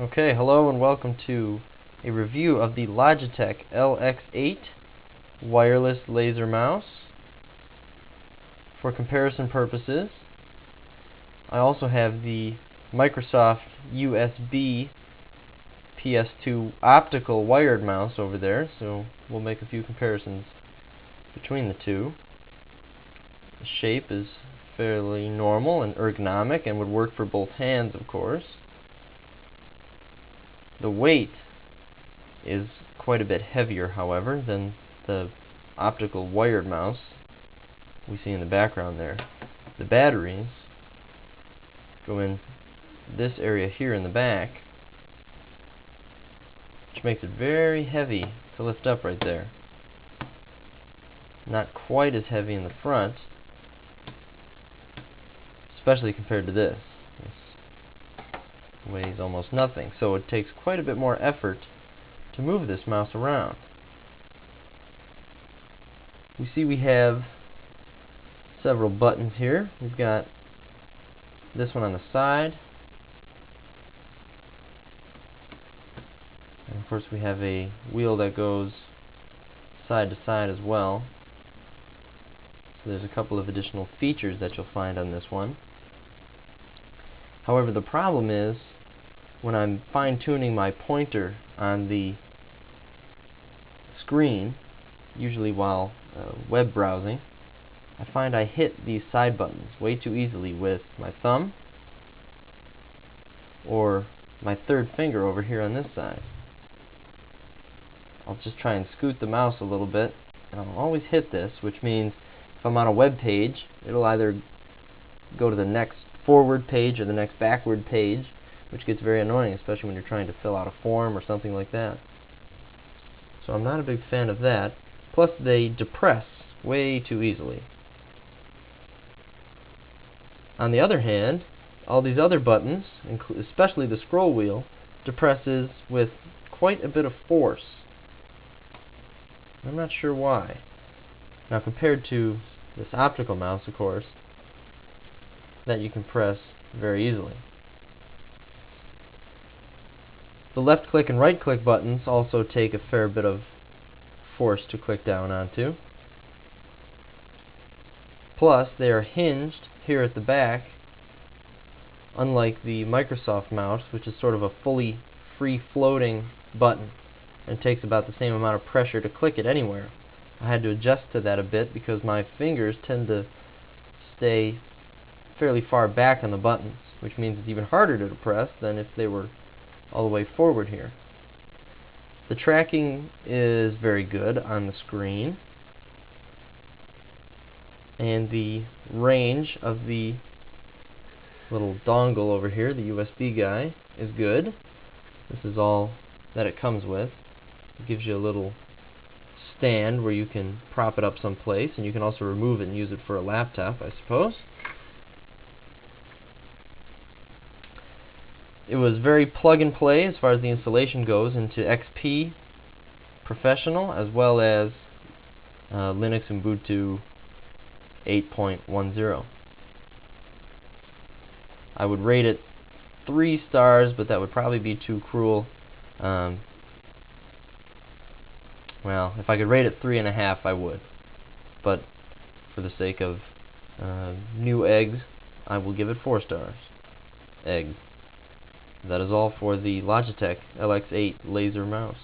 Okay, hello and welcome to a review of the Logitech LX8 wireless laser mouse. For comparison purposes, I also have the Microsoft USB PS2 optical wired mouse over there, so we'll make a few comparisons between the two. The shape is fairly normal and ergonomic and would work for both hands, of course. The weight is quite a bit heavier, however, than the optical wired mouse we see in the background there. The batteries go in this area here in the back, which makes it very heavy to lift up right there. Not quite as heavy in the front, especially compared to this. This weighs almost nothing, so it takes quite a bit more effort to move this mouse around. We see we have several buttons here. We've got this one on the side, and of course we have a wheel that goes side to side as well. So there's a couple of additional features that you'll find on this one. However, the problem is when I'm fine-tuning my pointer on the screen, usually while web browsing, I find I hit these side buttons way too easily with my thumb or my third finger over here on this side. I'll just try and scoot the mouse a little bit, and I'll always hit this, which means if I'm on a web page, it'll either go to the next forward page or the next backward page, which gets very annoying, especially when you're trying to fill out a form or something like that. So I'm not a big fan of that. Plus, they depress way too easily. On the other hand, all these other buttons, especially the scroll wheel, depresses with quite a bit of force. I'm not sure why. Now, compared to this optical mouse, of course, that you can press very easily. The left click and right click buttons also take a fair bit of force to click down onto. Plus, they are hinged here at the back, unlike the Microsoft mouse, which is sort of a fully free-floating button and takes about the same amount of pressure to click it anywhere. I had to adjust to that a bit because my fingers tend to stay fairly far back on the buttons, which means it's even harder to press than if they were all the way forward here. The tracking is very good on the screen, and the range of the little dongle over here, the USB guy, is good. This is all that it comes with. It gives you a little stand where you can prop it up someplace, and you can also remove it and use it for a laptop, I suppose. It was very plug-and-play as far as the installation goes into XP Professional, as well as Linux and Ubuntu 8.10. I would rate it 3 stars, but that would probably be too cruel. Well, if I could rate it 3.5, I would. But for the sake of new eggs, I will give it 4 stars. Eggs. That is all for the Logitech LX8 laser mouse.